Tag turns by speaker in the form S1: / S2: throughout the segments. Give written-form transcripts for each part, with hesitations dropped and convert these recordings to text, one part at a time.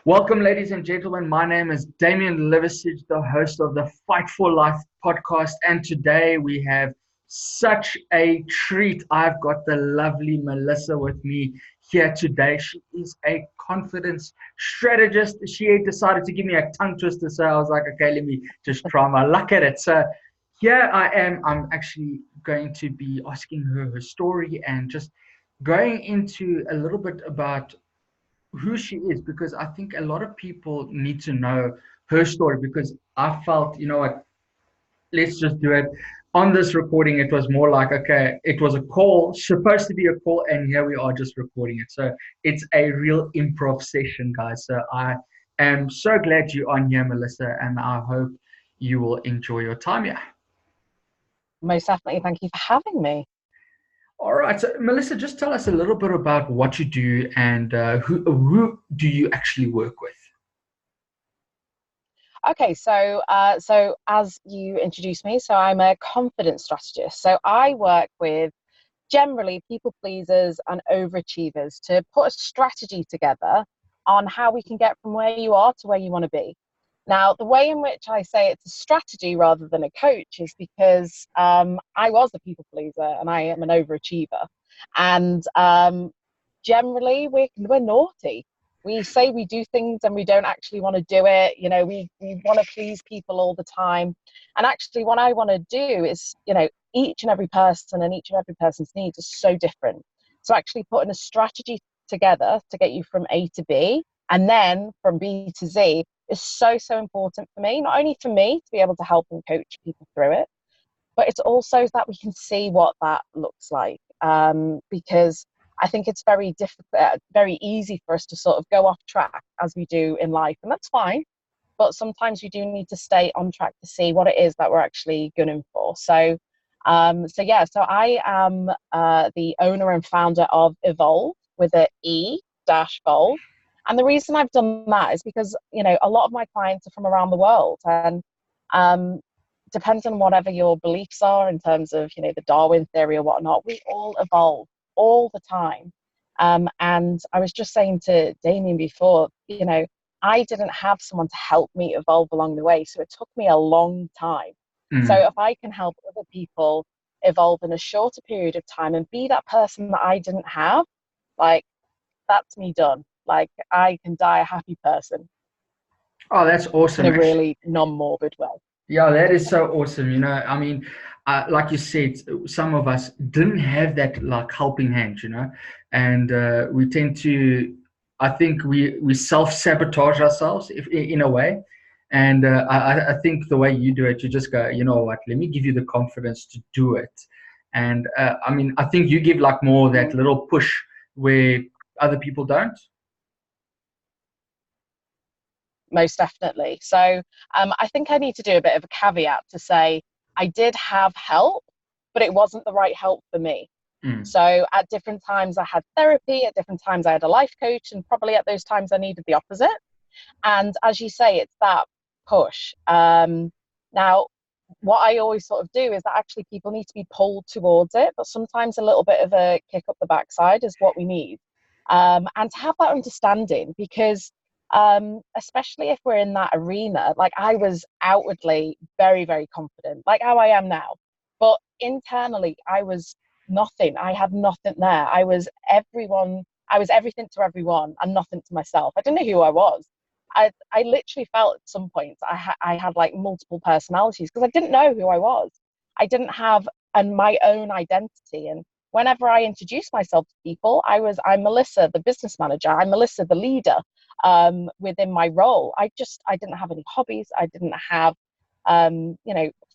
S1: Welcome, ladies and gentlemen. My name is Damien Liversidge, the host of the Fight for Life podcast. And today we have such a treat. I've got the lovely Melissa with me here today. She is a confidence strategist. She decided to give me a tongue twister. So I was like, okay, let me just try my luck at it. So here I am. I'm actually going to be asking her story and just going into a little bit about who she is, because I think a lot of people need to know her story, because I felt, you know what, let's just do it. On this recording, it was more like, okay, it was a call, supposed to be a call, and here we are just recording it. So it's a real improv session, guys. So I am so glad you're on here, Melissa, and I hope you will enjoy your time here.
S2: Most definitely. Thank you for having me.
S1: All right, so Melissa, just tell us a little bit about what you do and who do you actually work with?
S2: Okay, so as you introduced me, so I'm a confidence strategist. So I work with generally people pleasers and overachievers to put a strategy together on how we can get from where you are to where you want to be. Now, the way in which I say it's a strategy rather than a coach is because I was a people pleaser and I am an overachiever. And generally, we're naughty. We say we do things and we don't actually want to do it. We want to please people all the time. And actually, what I want to do is, each and every person and each and every person's needs are so different. So actually putting a strategy together to get you from A to B and then from B to Z is so, so important for me. Not only for me to be able to help and coach people through it, but it's also that we can see what that looks like. Because I think it's very difficult, very easy for us to sort of go off track as we do in life, and that's fine. But sometimes we do need to stay on track to see what it is that we're actually gunning for. So I am the owner and founder of Evolve with a E dash Volve. And the reason I've done that is because, a lot of my clients are from around the world, and um, depends on whatever your beliefs are in terms of, the Darwin theory or whatnot, we all evolve all the time. And I was just saying to Damien before, I didn't have someone to help me evolve along the way. So it took me a long time. So
S1: Mm.
S2: if I can help other people evolve in a shorter period of time and be that person that I didn't have, like, that's me done. Like, I can die a happy person
S1: Oh, that's
S2: in
S1: awesome,
S2: a
S1: actually.
S2: really non-morbid way.
S1: Yeah, that is so awesome. I mean, like you said, some of us didn't have that like helping hand, and we tend to, I think we self-sabotage ourselves if, in a way. And I think the way you do it, you just go, you know what, let me give you the confidence to do it. And I mean, I think you give like more that little push where other people don't.
S2: Most definitely. So I think I need to do a bit of a caveat to say I did have help, but it wasn't the right help for me.
S1: Mm.
S2: So at different times I had therapy, at different times I had a life coach, and probably at those times I needed the opposite. And as you say, it's that push. Now, what I always sort of do is that actually people need to be pulled towards it, but sometimes a little bit of a kick up the backside is what we need. And to have that understanding, because especially if we're in that arena, like I was outwardly very, very confident, like how I am now. But internally, I was nothing. I had nothing there. I was everything to everyone and nothing to myself. I didn't know who I was. I literally felt at some points I had like multiple personalities because I didn't know who I was. I didn't have my own identity. And whenever I introduced myself to people, I'm Melissa, the business manager. I'm Melissa, the leader within my role. I didn't have any hobbies. I didn't have,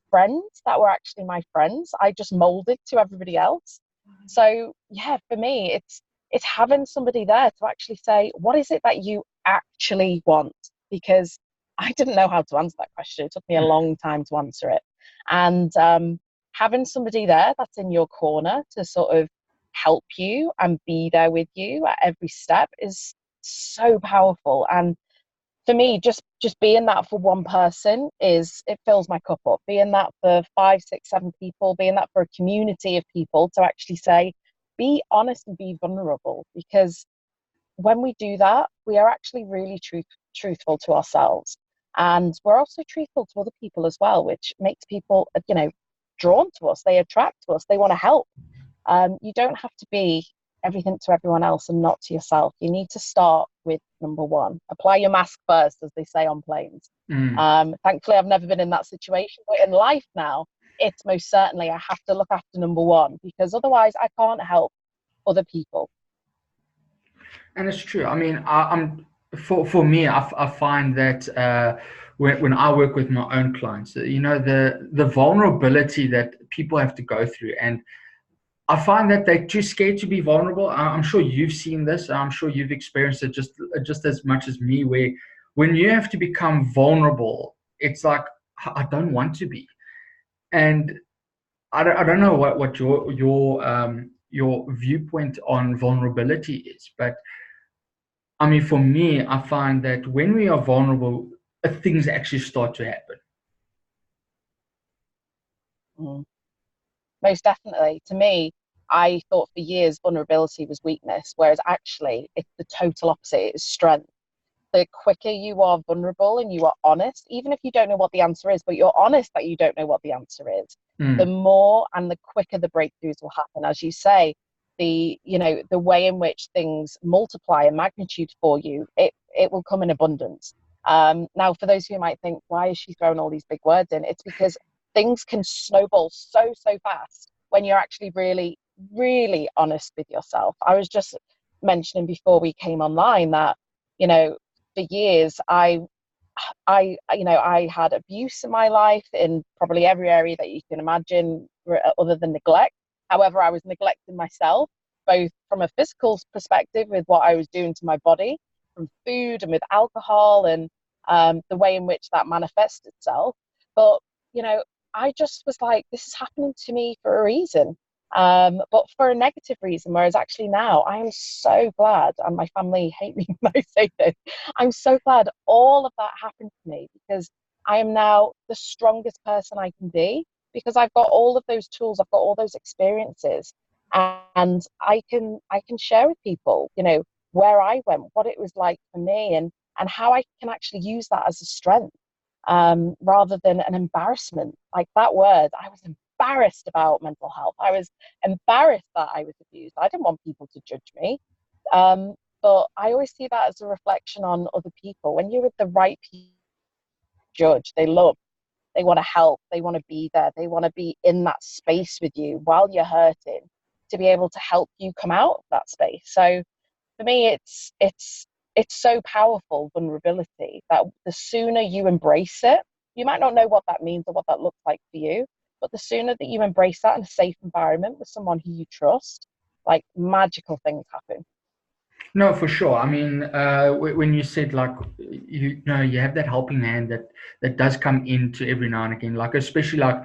S2: friends that were actually my friends. I just molded to everybody else. So yeah, for me, it's having somebody there to actually say, what is it that you actually want? Because I didn't know how to answer that question. It took me a long time to answer it. And having somebody there that's in your corner to sort of help you and be there with you at every step is so powerful. And for me, just being that for one person it fills my cup up. Being that for 5, 6, 7 people, being that for a community of people to actually say, be honest and be vulnerable, because when we do that, we are actually really truthful to ourselves. And we're also truthful to other people as well, which makes people, drawn to us. They attract to us. They want to help. You don't have to be everything to everyone else and not to yourself. You need to start with number one. Apply your mask first, as they say on planes.
S1: Mm.
S2: Thankfully, I've never been in that situation, but in life now, it's most certainly I have to look after number one, because otherwise I can't help other people.
S1: And it's true. I mean, I'm for me, I find that when I work with my own clients, the vulnerability that people have to go through, and I find that they're too scared to be vulnerable. I'm sure you've seen this. I'm sure you've experienced it just as much as me, where when you have to become vulnerable, it's like I don't want to be, and I don't know what your viewpoint on vulnerability is, but I mean, for me, I find that when we are vulnerable, things actually start to happen.
S2: Mm. Most definitely. To me, I thought for years vulnerability was weakness, whereas actually it's the total opposite. It's strength. The quicker you are vulnerable and you are honest, even if you don't know what the answer is, but you're honest that you don't know what the answer is, the
S1: Mm.
S2: more and the quicker the breakthroughs will happen. As you say, the way in which things multiply in magnitude for you, it will come in abundance. Now, for those who might think, why is she throwing all these big words in? It's because things can snowball so fast when you're actually really, really honest with yourself. I was just mentioning before we came online that, you know, for years I had abuse in my life in probably every area that you can imagine, other than neglect. However, I was neglecting myself, both from a physical perspective with what I was doing to my body, from food and with alcohol, and the way in which that manifests itself. But, you know, I just was like, this is happening to me for a reason, but for a negative reason. Whereas actually now I am so glad, and my family hate me when I say this, I'm so glad all of that happened to me, because I am now the strongest person I can be, because I've got all of those tools, I've got all those experiences, and I can share with people, where I went, what it was like for me, and how I can actually use that as a strength, rather than an embarrassment. Like that word, I was embarrassed about mental health. I was embarrassed that I was abused. I didn't want people to judge me. Um, but I always see that as a reflection on other people. When you're with the right people, judge, they love, they want to help, they want to be there, they want to be in that space with you while you're hurting, to be able to help you come out of that space. So for me, it's so powerful, vulnerability, that the sooner you embrace it, you might not know what that means or what that looks like for you, but the sooner that you embrace that in a safe environment with someone who you trust, like magical things happen.
S1: No, for sure. I mean, when you said like you have that helping hand that does come into every now and again, like especially like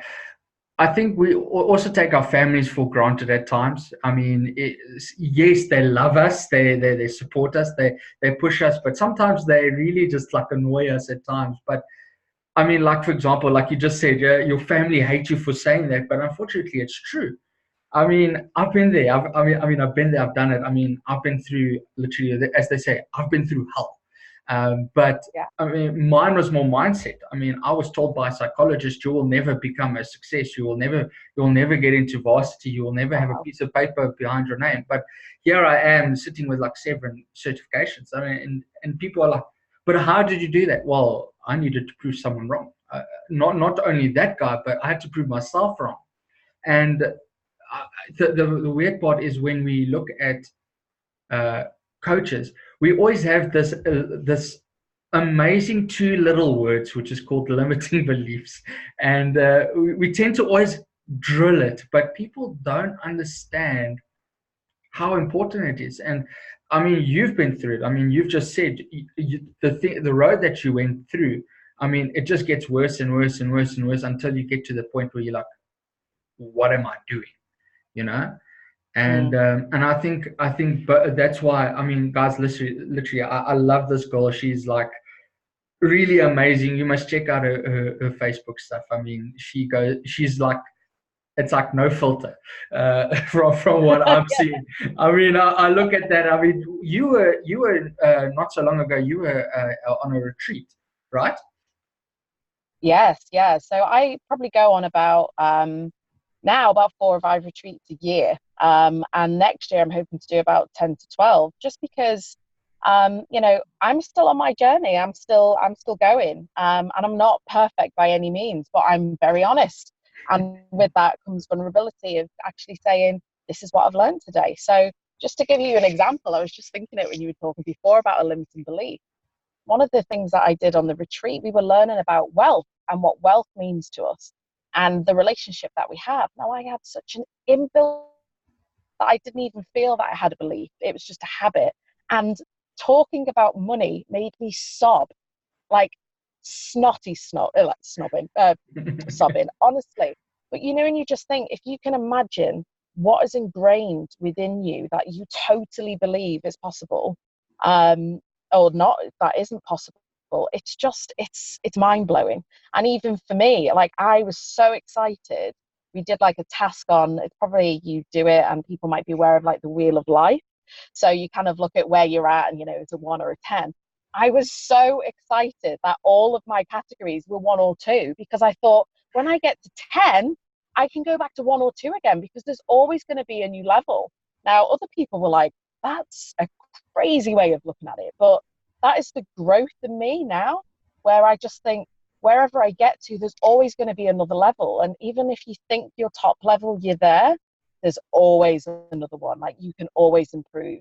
S1: I think we also take our families for granted at times. I mean, yes, they love us, they support us, they push us, but sometimes they really just like annoy us at times. But I mean, like for example, like you just said, yeah, your family hate you for saying that, but unfortunately, it's true. I mean, I've been there. I've been there. I've done it. I mean, I've been through literally, as they say, I've been through hell. But
S2: Yeah.
S1: I mean, mine was more mindset. I mean, I was told by a psychologist, you will never become a success. You'll never get into varsity. You will never have a
S2: Wow.
S1: piece of paper behind your name. But here I am sitting with like 7 certifications. I mean, and people are like, but how did you do that? Well, I needed to prove someone wrong. Not only that guy, but I had to prove myself wrong. And the weird part is when we look at uh, coaches, we always have this amazing 2 little words, which is called limiting beliefs, and we tend to always drill it, but people don't understand how important it is. And I mean, you've been through it. I mean, you've just said the road that you went through. I mean, it just gets worse and worse and worse and worse until you get to the point where you're like, what am I doing? You know?
S2: Mm.
S1: And I think but that's why I mean guys, literally I love this girl. She's like really amazing. You must check out her Facebook stuff. I mean, she's like it's like no filter from what I'm seeing. I mean, I look at that. I mean, you were not so long ago. You were on a retreat, right?
S2: Yes, yeah. So I probably go on about now about 4 or 5 retreats a year. And next year I'm hoping to do about 10 to 12, just because I'm still on my journey. I'm still going. And I'm not perfect by any means, but I'm very honest. And with that comes vulnerability of actually saying, this is what I've learned today. So just to give you an example, I was just thinking it when you were talking before about a limiting belief. One of the things that I did on the retreat, we were learning about wealth and what wealth means to us and the relationship that we have. Now, I had such an inbuilt that I didn't even feel that I had a belief. It was just a habit. And talking about money made me sob, like snotty snot, like snobbing, sobbing, honestly. But and you just think, if you can imagine what is ingrained within you that you totally believe is possible, um, or not, that isn't possible. It's mind blowing. And even for me, like I was so excited. We did like a task on, it's probably you do it and people might be aware of like the wheel of life. So you kind of look at where you're at and it's a 1 or a 10. I was so excited that all of my categories were 1 or 2 because I thought when I get to 10, I can go back to 1 or 2 again because there's always going to be a new level. Now, other people were like, that's a crazy way of looking at it. But that is the growth in me now, where I just think wherever I get to, there's always going to be another level. And even if you think your top level, you're there, there's always another one. Like you can always improve.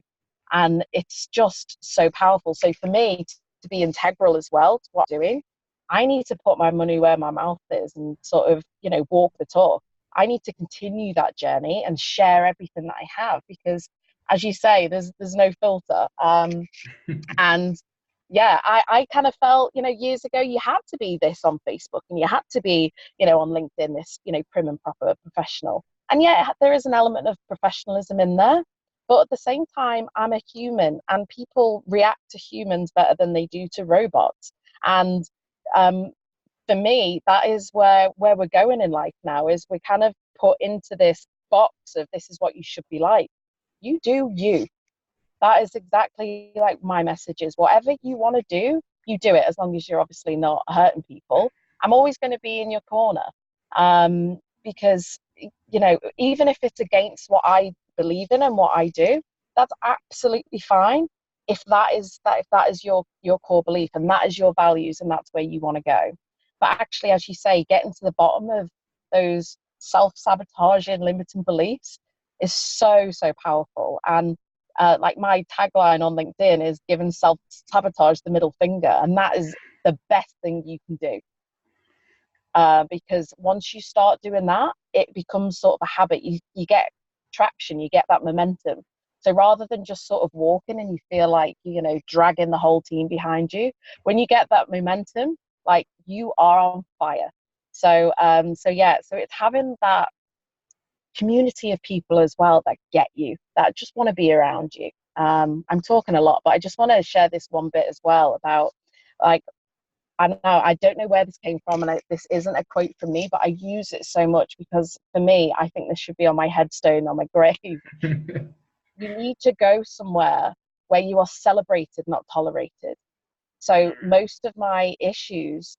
S2: And it's just so powerful. So for me to be integral as well to what I'm doing, I need to put my money where my mouth is and sort of, walk the talk. I need to continue that journey and share everything that I have because, as you say, there's no filter. And yeah, I kind of felt, years ago, you had to be this on Facebook and you had to be, on LinkedIn, this, prim and proper professional. And yeah, there is an element of professionalism in there. But at the same time, I'm a human and people react to humans better than they do to robots. And um, for me, that is where we're going in life now, is we're kind of put into this box of this is what you should be like. You do you. That is exactly like my message is whatever you want to do, you do it as long as you're obviously not hurting people. I'm always going to be in your corner. Because, even if it's against what I believe in and what I do, that's absolutely fine. If that is your core belief and that is your values and that's where you want to go. But actually, as you say, getting to the bottom of those self-sabotaging limiting beliefs is so, so powerful. And like my tagline on LinkedIn is giving self-sabotage the middle finger. And that is the best thing you can do. Because once you start doing that, it becomes sort of a habit. You get traction, you get that momentum. So rather than just sort of walking and you feel like, dragging the whole team behind you, when you get that momentum, like you are on fire. So it's having that community of people as well that get you, that just want to be around you. I'm talking a lot, but I just want to share this one bit as well about like, I don't know where this came from, and this isn't a quote from me, but I use it so much because for me, I think this should be on my headstone, on my grave. You need to go somewhere where you are celebrated, not tolerated. So most of my issues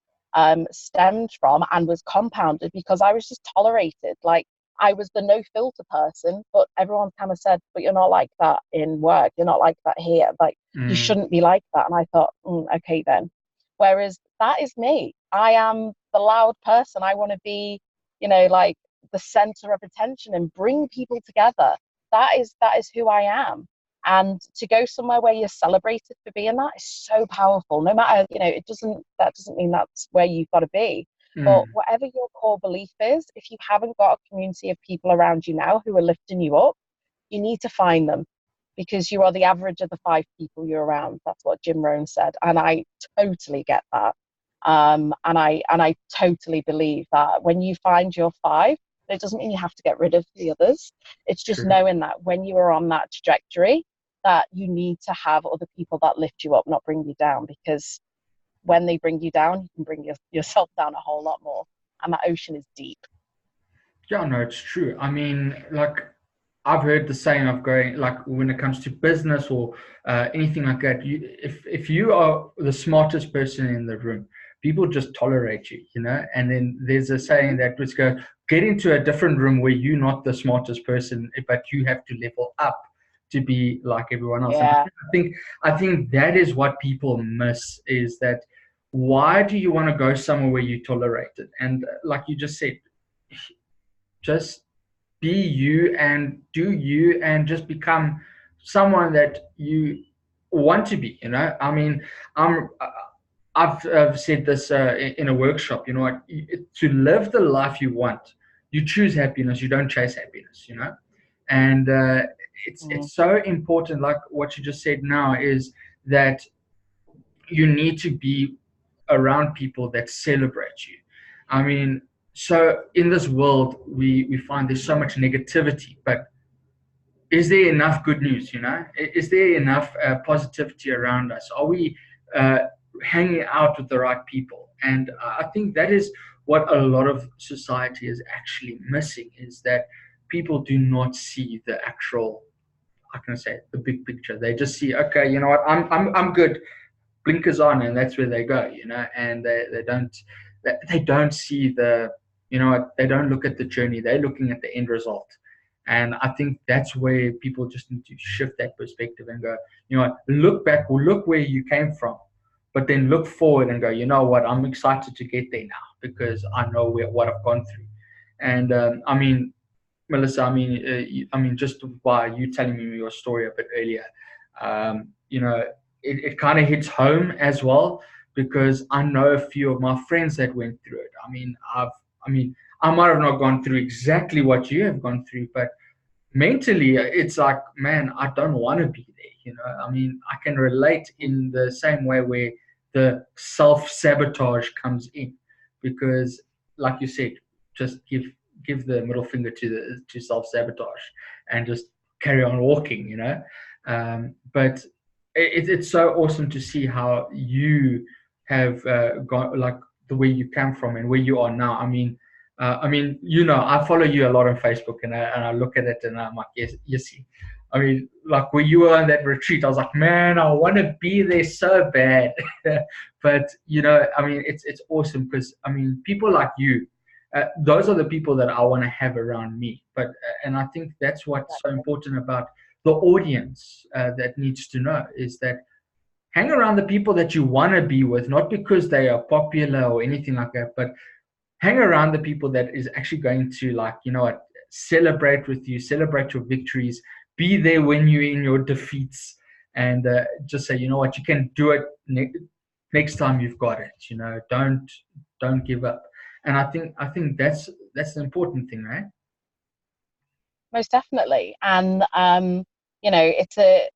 S2: stemmed from and was compounded because I was just tolerated. Like I was the no filter person, but everyone kind of said, but you're not like that in work. You're not like that here. Like you
S1: Mm,
S2: shouldn't be like that. And I thought, okay then. Whereas that is me. I am the loud person. I want to be, like the center of attention and bring people together. That is who I am. And to go somewhere where you're celebrated for being that is so powerful. No matter, that doesn't mean that's where you've got to be. But
S1: mm,
S2: whatever your core belief is, if you haven't got a community of people around you now who are lifting you up, you need to find them because you are the average of the 5 people you're around. That's what Jim Rohn said. And I totally get that. And I totally believe that when you find your 5, it doesn't mean you have to get rid of the others. It's just
S1: true.
S2: knowing that when you are on that trajectory, that you need to have other people that lift you up, not bring you down. Because when they bring you down, you can bring yourself down a whole lot more. And that ocean is deep.
S1: Yeah, no, it's true. I mean, like I've heard the saying of going like when it comes to business or anything like that. If you are the smartest person in the room, people just tolerate you, you know. And then there's a saying
S2: Mhm.
S1: that was go get into a different room where you're not the smartest person, but you have to level up to be like everyone else. And
S2: Yeah.
S1: I think that is what people miss is that why do you want to go somewhere where you tolerate it? And like you just said, just be you and do you and just become someone that you want to be, you know. I mean, I'm I've said this in a workshop, you know what, to live the life you want, you choose happiness, you don't chase happiness, you know. And
S2: Mm.
S1: it's so important, like what you just said now, is that you need to be around people that celebrate you. I mean, so in this world, we find there's so much negativity, but is there enough good news? You know, is there enough positivity around us? Are we uh, hanging out with the right people? And I think that is what a lot of society is actually missing: is that people do not see the actual, how can I say it, the big picture. They just see, okay, you know what, I'm good, blinkers on, and that's where they go, you know. And they don't see the, you know, they don't look at the journey, they're looking at the end result. And I think that's where people just need to shift that perspective and go, you know, look back or look where you came from, but then look forward and go, you know what, I'm excited to get there now because I know what I've gone through. And I mean, Melissa, I mean, I mean, just by you telling me your story a bit earlier, you know, it kind of hits home as well because I know a few of my friends that went through it. I mean, I might have not gone through exactly what you have gone through, but mentally it's like, man, I don't want to be there, you know. I mean, I can relate in the same way where the self-sabotage comes in, because like you said, just give the middle finger to the to self-sabotage and just carry on walking, you know. But it's so awesome to see how you have got, like, the way you come from and where you are now. I mean, you know, I follow you a lot on Facebook, and I look at it and I'm like, yes, yes. I mean, like when you were on that retreat, I was like, man, I want to be there so bad. But you know, I mean, it's awesome because I mean, people like you, those are the people that I want to have around me. But and I think that's what's so
S2: Exactly.
S1: important about the audience that needs to know is that hang around the people that you want to be with, not because they are popular or anything like that, but hang around the people that is actually going to, like, you know what, celebrate with you, celebrate your victories, be there when you're in your defeats, and just say, you know what, you can do it next time, you've got it, you know. Don't give up. And I think that's the important thing, right?
S2: Most definitely. And you know, it's a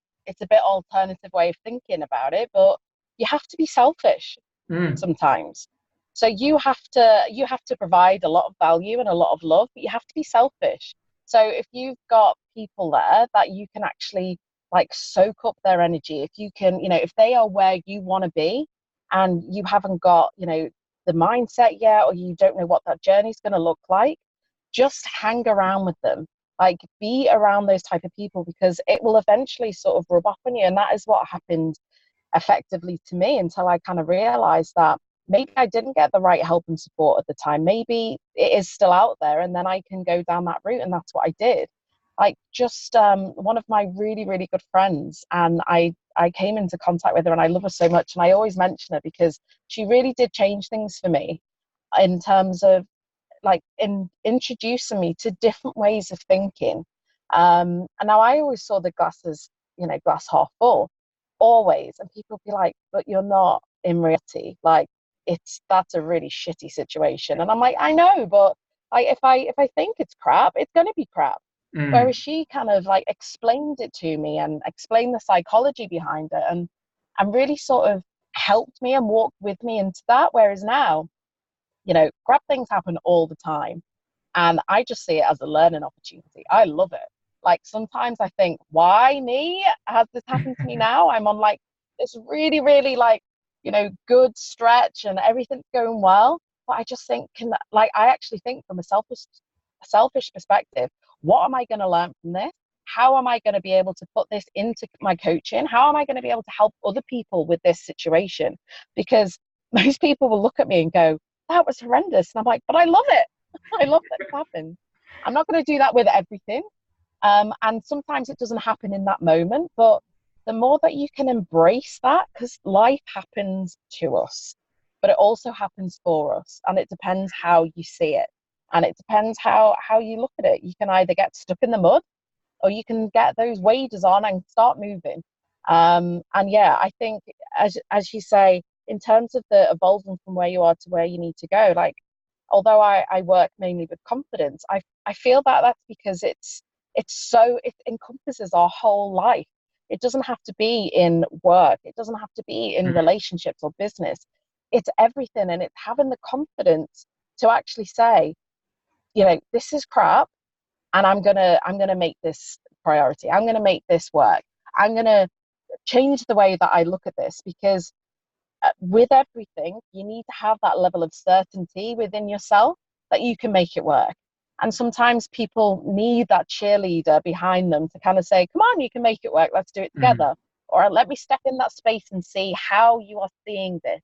S2: bit alternative way of thinking about it, but you have to be selfish
S1: Mm,
S2: sometimes. So you have to provide a lot of value and a lot of love, but you have to be selfish. So if you've got people there that you can actually like soak up their energy, if you can, you know, if they are where you want to be and you haven't got, you know, the mindset yet, or you don't know what that journey is going to look like, just hang around with them. Like, be around those type of people because it will eventually sort of rub off on you. And that is what happened effectively to me until I kind of realized that maybe I didn't get the right help and support at the time. Maybe it is still out there and then I can go down that route. And that's what I did. Like, just one of my really, really good friends, and I came into contact with her and I love her so much. And I always mention her because she really did change things for me in terms of like in introducing me to different ways of thinking. And now I always saw the glass as, you know, glass half full, always. And people be like, but you're not in reality. Like, that's a really shitty situation. And I'm like, I know, but like if I think it's crap, it's gonna be crap. Whereas
S1: mm.
S2: she kind of like explained it to me and explained the psychology behind it and really sort of helped me and walked with me into that. Whereas now, you know, crap things happen all the time. And I just see it as a learning opportunity. I love it. Like, sometimes I think, why me? Has this happened to me now? I'm on like this really, really like, you know, good stretch and everything's going well. But I just think, I actually think from a selfish perspective, what am I going to learn from this? How am I going to be able to put this into my coaching? How am I going to be able to help other people with this situation? Because most people will look at me and go, that was horrendous. And I'm like, but I love it. I love that it happened. I'm not going to do that with everything. And sometimes it doesn't happen in that moment, but the more that you can embrace that, because life happens to us, but it also happens for us. And it depends how you see it. And it depends how you look at it. You can either get stuck in the mud, or you can get those waders on and start moving. And yeah, I think as you say, in terms of the evolving from where you are to where you need to go, like although I work mainly with confidence, I feel that that's because it encompasses our whole life. It doesn't have to be in work. It doesn't have to be in relationships or business. It's everything, and it's having the confidence to actually say, this is crap, and I'm gonna make this priority. I'm gonna make this work. I'm gonna change the way that I look at this, because with everything, you need to have that level of certainty within yourself that you can make it work. And sometimes people need that cheerleader behind them to kind of say, come on, you can make it work. Let's do it together. Or let me step in that space and see how you are seeing this.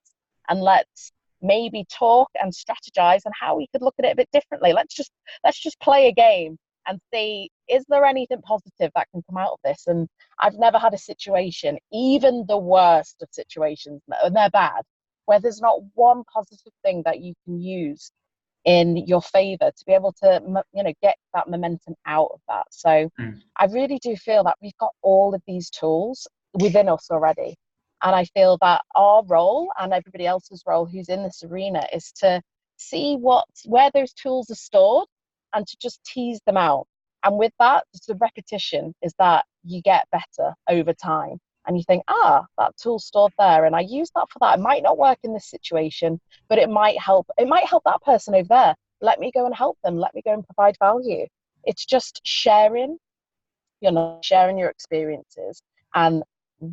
S2: And let's maybe talk and strategize on how we could look at it a bit differently. Let's just play a game and see, is there anything positive that can come out of this? And I've never had a situation, even the worst of situations, and they're bad, where there's not one positive thing that you can use in your favor to be able to, get that momentum out of that. So I really do feel that we've got all of these tools within us already. And I feel that our role and everybody else's role who's in this arena is to see where those tools are stored and to just tease them out. And with that, just the repetition is that you get better over time. And you think, that tool's stored there, and I use that for that. It might not work in this situation, but it might help. It might help that person over there. Let me go and help them. Let me go and provide value. It's just sharing, sharing your experiences and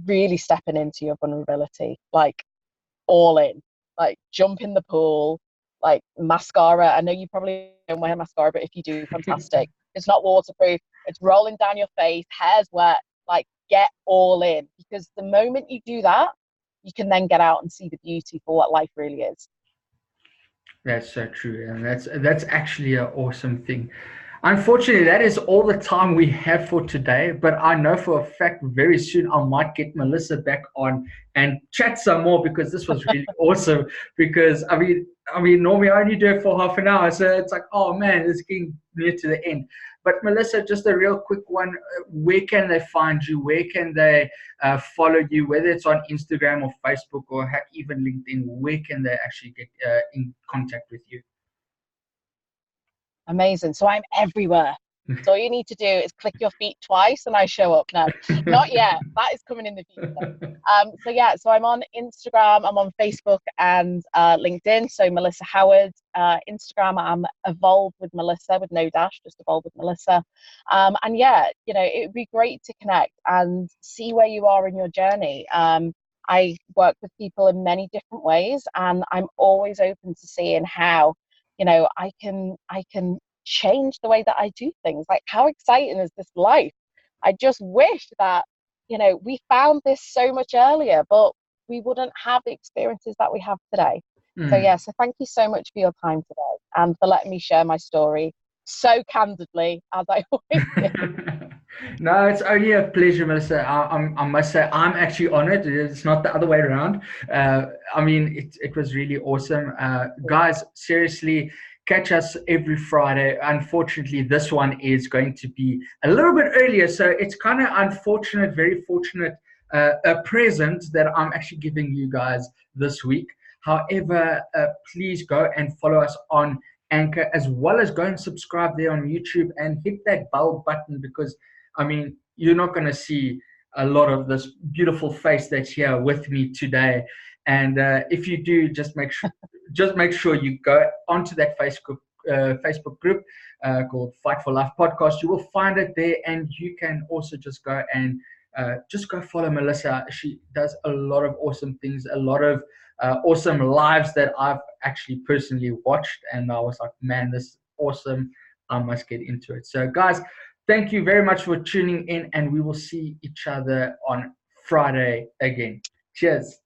S2: really stepping into your vulnerability, like all in, like jump in the pool, like mascara. I know you probably don't wear mascara, but if you do, fantastic. It's not waterproof. It's rolling down your face, hair's wet. Like, get all in, because the moment you do that, you can then get out and see the beauty for what life really is.
S1: That's so true, and that's actually an awesome thing. Unfortunately, that is all the time we have for today. But I know for a fact very soon I might get Melissa back on and chat some more, because this was really awesome. Because I mean, normally I only do it for half an hour, so it's like, oh man, it's getting near to the end. But Melissa, just a real quick one: where can they find you? Where can they follow you? Whether it's on Instagram or Facebook or heck, even LinkedIn, where can they actually get in contact with you?
S2: Amazing. So I'm everywhere. So all you need to do is click your feet twice and I show up. No, not yet. That is coming in the future. So yeah, so I'm on Instagram, I'm on Facebook and LinkedIn. So Melissa Howard. Instagram, I'm Evolve with Melissa, with no dash, just Evolve with Melissa. And yeah, it would be great to connect and see where you are in your journey. I work with people in many different ways, and I'm always open to seeing how I can change the way that I do things. Like, how exciting is this life? I just wish that, we found this so much earlier, but we wouldn't have the experiences that we have today. So yeah, so thank you so much for your time today and for letting me share my story so candidly, as I always do.
S1: No, it's only a pleasure, Melissa. I must say, I'm actually honored. It's not the other way around. I mean, it was really awesome. Guys, seriously, catch us every Friday. Unfortunately, this one is going to be a little bit earlier. So it's kind of unfortunate, very fortunate, a present that I'm actually giving you guys this week. However, please go and follow us on Anchor, as well as go and subscribe there on YouTube and hit that bell button, because I mean, you're not going to see a lot of this beautiful face that's here with me today. And if you do, just make sure you go onto that Facebook group called Fight for Life Podcast. You will find it there, and you can also just go and just go follow Melissa. She does a lot of awesome things, a lot of awesome lives that I've actually personally watched, and I was like, man, this is awesome. I must get into it. So, guys, thank you very much for tuning in, and we will see each other on Friday again. Cheers.